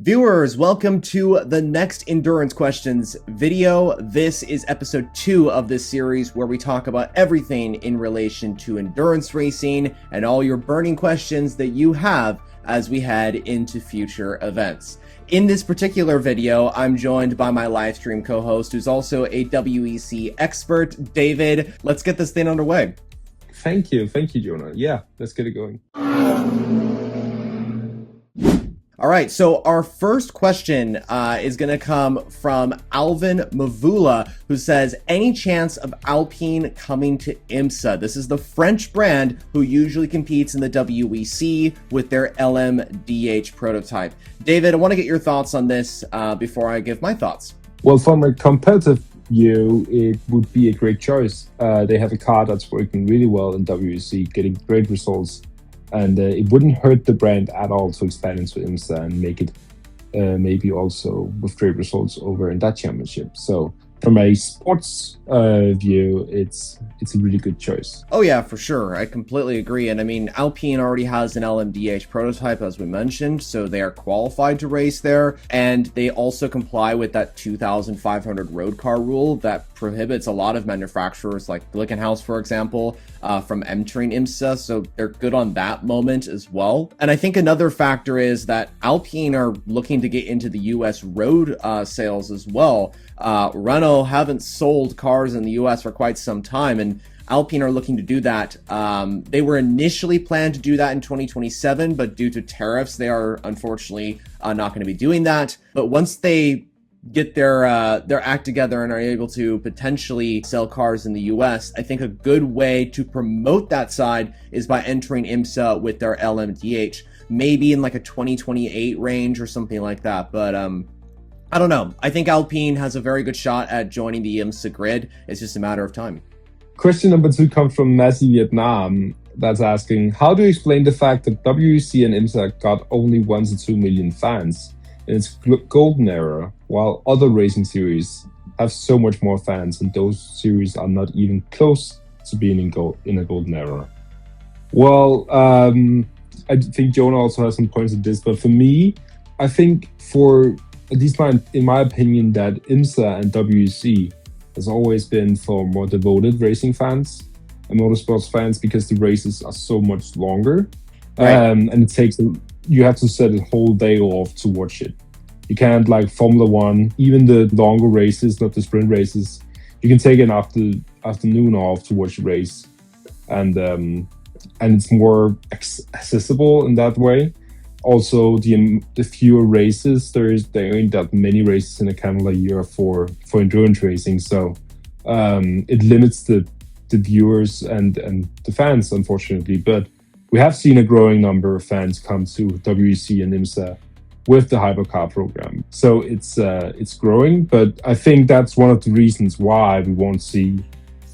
Viewers, welcome to the next Endurance Questions video. This is episode 2 of this series where we talk about everything in relation to endurance racing and all your burning questions that you have as we head into future events. In this particular video, I'm joined by my live stream co-host, who's also a WEC expert, David. Let's get this thing underway. Thank you, Jonah. Yeah, let's get it going. All right, so our first question is going to come from Alvin Mavula, who says, any chance of Alpine coming to IMSA? This is the French brand who usually competes in the WEC with their LMDH prototype. David, I want to get your thoughts on this before I give my thoughts. Well, from a competitive view, it would be a great choice. They have a car that's working really well in WEC, getting great results. And it wouldn't hurt the brand at all to expand into IMSA and make it maybe also with great results over in that championship. So from a sports view, it's a really good choice. Oh yeah, for sure. I completely agree. And I mean, Alpine already has an LMDH prototype, as we mentioned, so they are qualified to race there. And they also comply with that 2,500 road car rule that prohibits a lot of manufacturers like Glickenhaus, for example, from entering IMSA. So they're good on that moment as well. And I think another factor is that Alpine are looking to get into the US road sales as well. Renault haven't sold cars in the US for quite some time, and Alpine are looking to do that. They were initially planned to do that in 2027, but due to tariffs, they are unfortunately not going to be doing that. But once they get their act together and are able to potentially sell cars in the US, I think a good way to promote that side is by entering IMSA with their LMDH, maybe in like a 2028 range or something like that. But I don't know. I think Alpine has a very good shot at joining the IMSA grid. It's just a matter of time. Question number 2 comes from Messi Vietnam. That's asking, how do you explain the fact that WEC and IMSA got only 1 to 2 million fans in its golden era, while other racing series have so much more fans, and those series are not even close to being in a golden era? Well, I think Jonah also has some points on this, but for me, I think at least in my opinion, that IMSA and WEC has always been for more devoted racing fans and motorsports fans, because the races are so much longer. Right. And you have to set a whole day off to watch it. You can't, like Formula One, even the longer races, not the sprint races, you can take an afternoon off to watch a race. And it's more accessible in that way. Also, the fewer races, there ain't that many races in a calendar year for endurance racing, so it limits the viewers and the fans, unfortunately. But we have seen a growing number of fans come to WEC and IMSA with the hypercar program, so it's growing. But I think that's one of the reasons why we won't see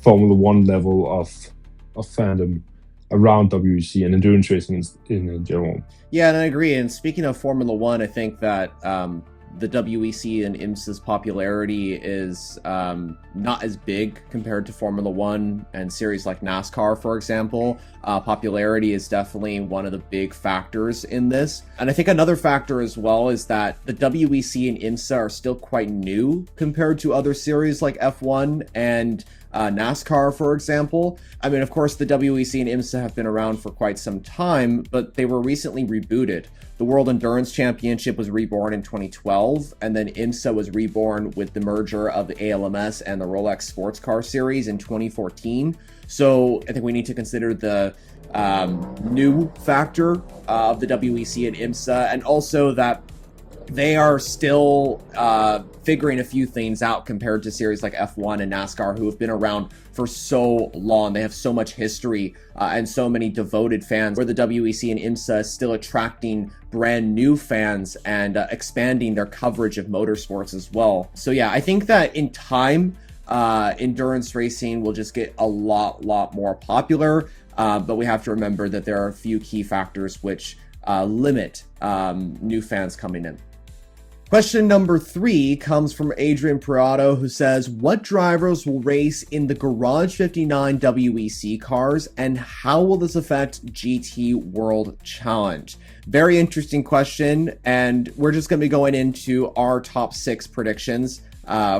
Formula One level of fandom around WEC and endurance racing in general. Yeah, and I agree. And speaking of Formula One, I think that the WEC and IMSA's popularity is not as big compared to Formula One and series like NASCAR, for example. Popularity is definitely one of the big factors in this. And I think another factor as well is that the WEC and IMSA are still quite new compared to other series like F1 and NASCAR, for example. I mean, of course, the WEC and IMSA have been around for quite some time, but they were recently rebooted. The World Endurance Championship was reborn in 2012, and then IMSA was reborn with the merger of the ALMS and the Rolex Sports Car Series in 2014. So I think we need to consider the new factor of the WEC and IMSA, and also that they are still figuring a few things out compared to series like F1 and NASCAR, who have been around for so long. They have so much history and so many devoted fans, where the WEC and IMSA is still attracting brand new fans and expanding their coverage of motorsports as well. So yeah, I think that in time, endurance racing will just get a lot more popular, but we have to remember that there are a few key factors which limit new fans coming in. Question number 3 comes from Adrian Prado, who says, what drivers will race in the Garage 59 WEC cars, and how will this affect GT World Challenge? Very interesting question, and we're just going to be going into our top 6 predictions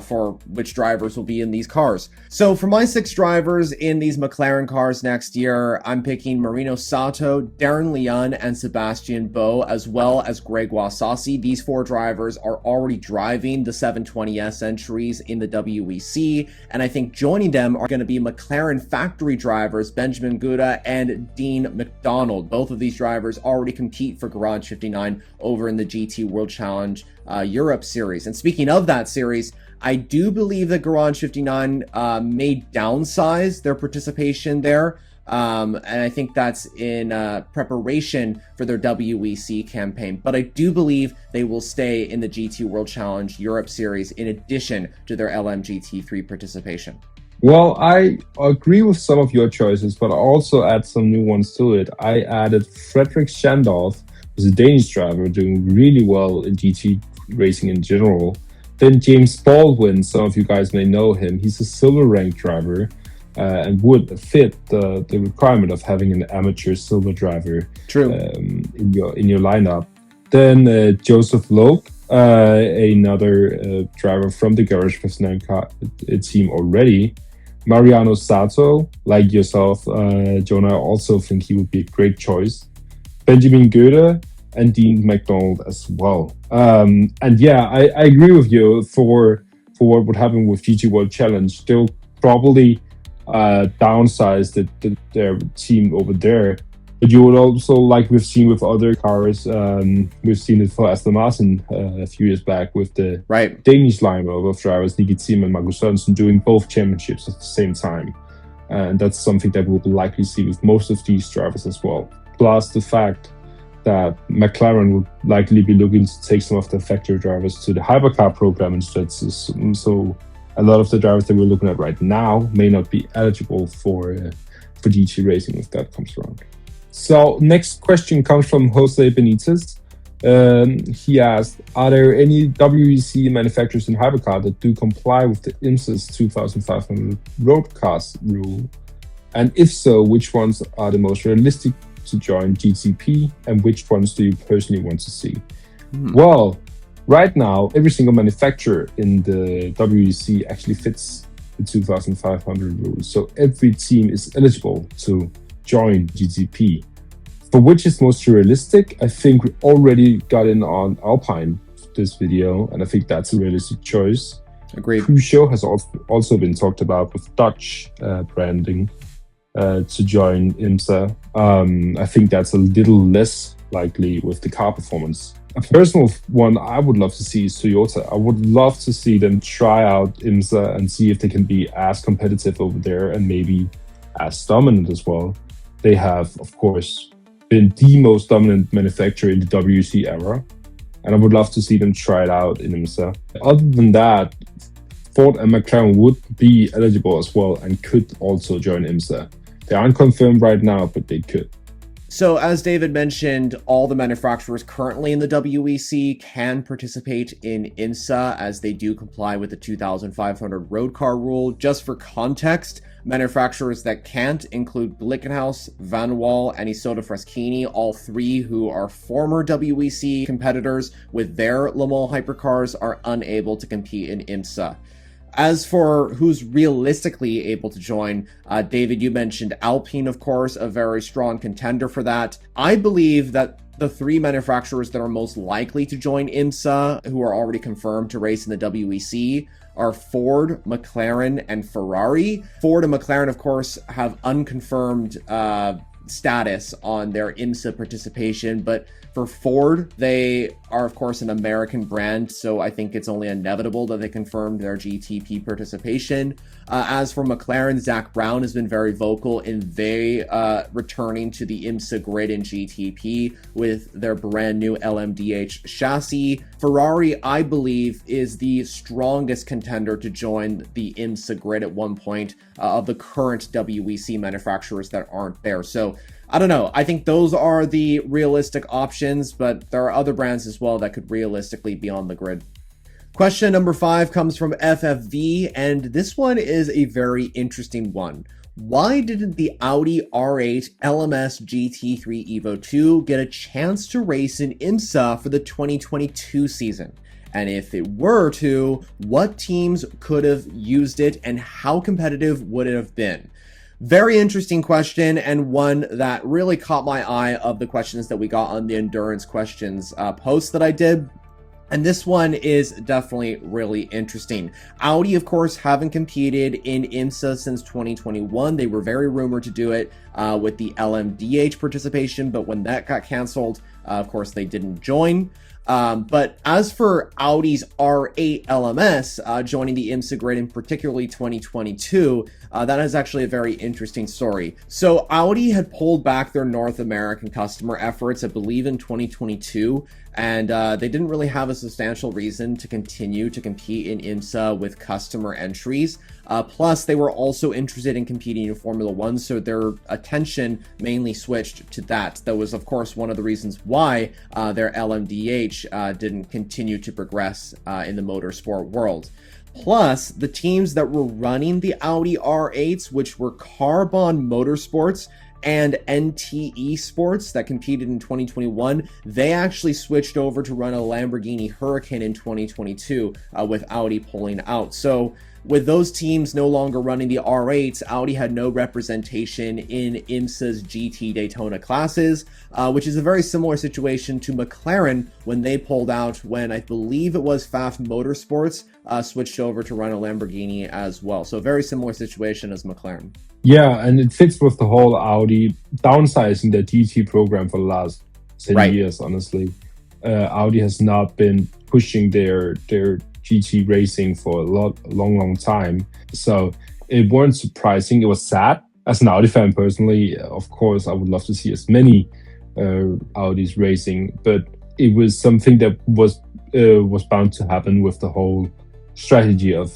for which drivers will be in these cars. So for my 6 drivers in these McLaren cars next year, I'm picking Marino Sato, Darren Leon, and Sebastian Boe, as well as Gregoire Sassi. These 4 drivers are already driving the 720S entries in the WEC, and I think joining them are going to be McLaren factory drivers Benjamin Gouda and Dean McDonald. Both of these drivers already compete for Garage 59 over in the GT World Challenge Europe series. And speaking of that series, I do believe that Garage 59 may downsize their participation there, and I think that's in preparation for their WEC campaign. But I do believe they will stay in the GT World Challenge Europe series in addition to their LMGT3 participation. Well, I agree with some of your choices, but I also add some new ones to it. I added Fredrik Schandorf, who's a Danish driver doing really well in GT racing in general. Then James Baldwin, some of you guys may know him. He's a silver rank driver and would fit the requirement of having an amateur silver driver in your lineup. Then Joseph Loeb, another driver from the Garage 59 team already. Mariano Sato, like yourself, Jonah, I also think he would be a great choice. Benjamin Gouda and Dean McDonald as well. And yeah, I agree with you for what would happen with GT World Challenge. They'll probably downsize their team over there. But you would also, like we've seen with other cars, we've seen it for Aston Martin a few years back with the Danish lineup of drivers, Nicky Thiem and Markus Sørensen, doing both championships at the same time. And that's something that we'll likely see with most of these drivers as well. Plus the fact that McLaren would likely be looking to take some of the factory drivers to the hypercar program instead. So a lot of the drivers that we're looking at right now may not be eligible for GT racing if that comes around. So next question comes from Jose Benitez. He asked, are there any WEC manufacturers in hypercar that do comply with the IMSA's 2,500 road cars rule? And if so, which ones are the most realistic to join GTP, and which ones do you personally want to see? Well, right now, every single manufacturer in the WEC actually fits the 2,500 rules. So every team is eligible to join GTP. For which is most realistic, I think we already got in on Alpine this video, and I think that's a realistic choice. Agreed. Peugeot has also been talked about with Dutch branding to join IMSA. I think that's a little less likely with the car performance. A personal one I would love to see is Toyota. I would love to see them try out IMSA and see if they can be as competitive over there and maybe as dominant as well. They have, of course, been the most dominant manufacturer in the WEC era, and I would love to see them try it out in IMSA. Other than that, Ford and McLaren would be eligible as well and could also join IMSA. They aren't confirmed right now, but they could. So as David mentioned, all the manufacturers currently in the WEC can participate in IMSA as they do comply with the 2,500 road car rule. Just for context, manufacturers that can't include Glickenhaus, Van Wall, and Isotta Fraschini, all 3 who are former WEC competitors with their Le Mans hypercars, are unable to compete in IMSA. As for who's realistically able to join, David, you mentioned Alpine, of course, a very strong contender for that. I believe that the 3 manufacturers that are most likely to join IMSA, who are already confirmed to race in the WEC, are Ford, McLaren, and Ferrari. Ford and McLaren, of course, have unconfirmed status on their IMSA participation, but for Ford, they are, of course, an American brand, so I think it's only inevitable that they confirmed their GTP participation. As for McLaren, Zach Brown has been very vocal in they returning to the IMSA grid in GTP with their brand new LMDH chassis. Ferrari, I believe, is the strongest contender to join the IMSA grid at one point of the current WEC manufacturers that aren't there. So I don't know. I think those are the realistic options, but there are other brands as well that could realistically be on the grid. Question number 5 comes from FFV, and this one is a very interesting one. Why didn't the Audi R8 LMS GT3 Evo 2 get a chance to race in IMSA for the 2022 season? And if it were to, what teams could have used it and how competitive would it have been? Very interesting question, and one that really caught my eye of the questions that we got on the endurance questions post that I did. And this one is definitely really interesting. Audi, of course, haven't competed in IMSA since 2021. They were very rumored to do it with the LMDH participation, but when that got canceled, of course, they didn't join. But as for Audi's R8 LMS joining the IMSA grid in particularly 2022, that is actually a very interesting story. So Audi had pulled back their North American customer efforts, I believe in 2022, and they didn't really have a substantial reason to continue to compete in IMSA with customer entries. Plus, they were also interested in competing in Formula One, so their attention mainly switched to that. That was, of course, one of the reasons why their LMDH didn't continue to progress in the motorsport world. Plus, the teams that were running the Audi R8s, which were Carbon Motorsports and NTE Sports that competed in 2021, they actually switched over to run a Lamborghini Huracan in 2022 with Audi pulling out. So with those teams no longer running the R8s, Audi had no representation in IMSA's GT Daytona classes, which is a very similar situation to McLaren when they pulled out when I believe it was Pfaff Motorsports switched over to run a Lamborghini as well. So a very similar situation as McLaren. Yeah, and it fits with the whole Audi downsizing their GT program for the last 10 years, honestly. Audi has not been pushing their GT racing for a long time. So it weren't surprising. It was sad. As an Audi fan personally, of course, I would love to see as many Audis racing, but it was something that was bound to happen with the whole strategy of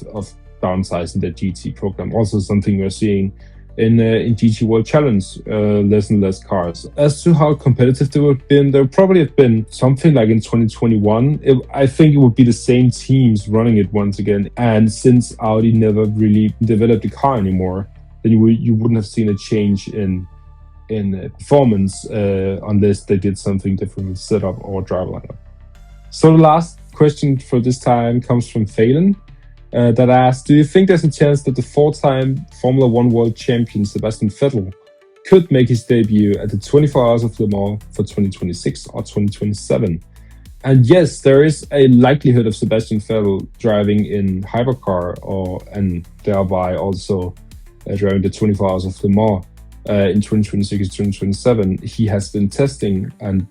downsizing the GT program. Also something we're seeing in GT World Challenge, less and less cars. As to how competitive they would have been, there would probably have been something like in 2021. I think it would be the same teams running it once again. And since Audi never really developed a car anymore, then you wouldn't have seen a change in performance unless they did something different with setup or driver lineup. So the last question for this time comes from Phelan. That asks, do you think there's a chance that the 4-time Formula One world champion Sebastian Vettel could make his debut at the 24 Hours of Le Mans for 2026 or 2027? And yes, there is a likelihood of Sebastian Vettel driving in hypercar and thereby also driving the 24 Hours of Le Mans in 2026 2027. He has been testing and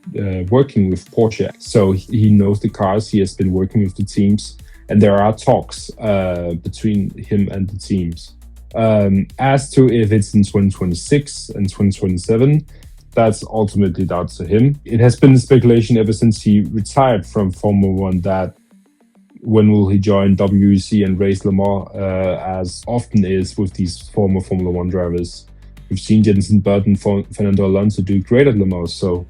working with Porsche, so he knows the cars. He has been working with the teams, and there are talks between him and the teams. As to if it's in 2026 and 2027, that's ultimately down to him. It has been speculation ever since he retired from Formula One that when will he join WEC and race Le Mans, as often is with these former Formula One drivers. We've seen Jenson Button, Fernando Alonso do great at Le Mans, so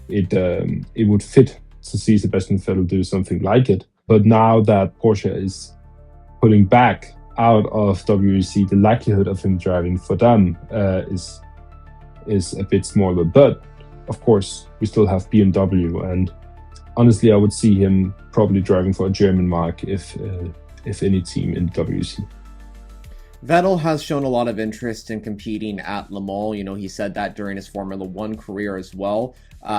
it would fit to see Sebastian Vettel do something like it. But now that Porsche is pulling back out of WEC, the likelihood of him driving for them is a bit smaller. But of course, we still have BMW, and honestly, I would see him probably driving for a German marque if any team in WEC. Vettel has shown a lot of interest in competing at Le Mans. You know, he said that during his Formula One career as well.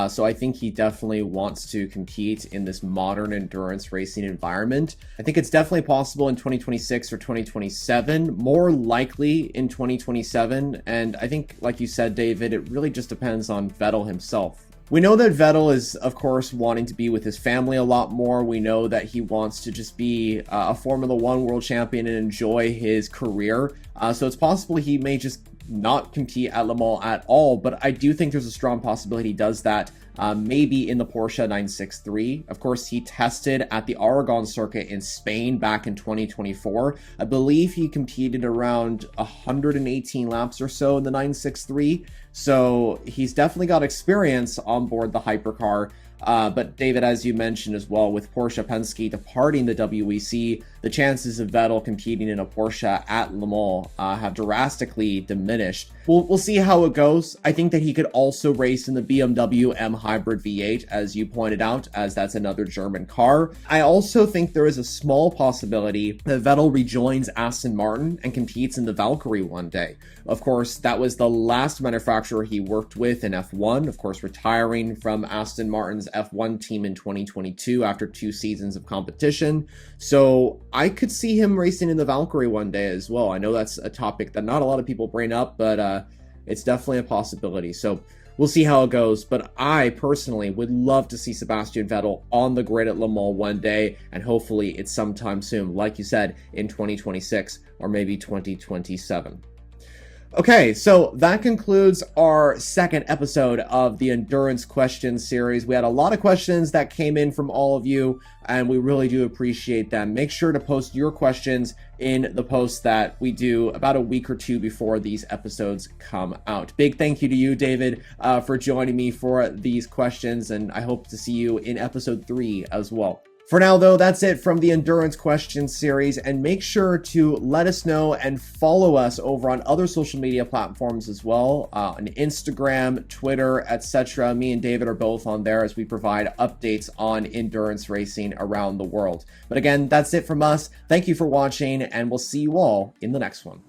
So I think he definitely wants to compete in this modern endurance racing environment. I think it's definitely possible in 2026 or 2027, more likely in 2027. And I think, like you said, David, it really just depends on Vettel himself. We know that Vettel is, of course, wanting to be with his family a lot more. We know that he wants to just be a Formula One world champion and enjoy his career. So it's possible he may just not compete at Le Mans at all, but I do think there's a strong possibility he does that maybe in the Porsche 963. Of course, he tested at the Aragon circuit in Spain back in 2024. I believe he competed around 118 laps or so in the 963. So he's definitely got experience on board the hypercar. But David, as you mentioned as well, with Porsche Penske departing the WEC, the chances of Vettel competing in a Porsche at Le Mans have drastically diminished. We'll see how it goes. I think that he could also race in the BMW M Hybrid V8, as you pointed out, as that's another German car. I also think there is a small possibility that Vettel rejoins Aston Martin and competes in the Valkyrie one day. Of course, that was the last manufacturer he worked with in F1, of course, retiring from Aston Martin's F1 team in 2022 after 2 seasons of competition. So I could see him racing in the Valkyrie one day as well. I know that's a topic that not a lot of people bring up, but it's definitely a possibility. So we'll see how it goes. But I personally would love to see Sebastian Vettel on the grid at Le Mans one day, and hopefully it's sometime soon, like you said, in 2026 or maybe 2027. Okay, so that concludes our second episode of the Endurance Questions series. We had a lot of questions that came in from all of you, and we really do appreciate them. Make sure to post your questions in the posts that we do about a week or two before these episodes come out. Big thank you to you, David, for joining me for these questions, and I hope to see you in episode 3 as well. For now, though, that's it from the Endurance Questions series, and make sure to let us know and follow us over on other social media platforms as well, on Instagram, Twitter, etc. Me and David are both on there as we provide updates on endurance racing around the world. But again, that's it from us. Thank you for watching, and we'll see you all in the next one.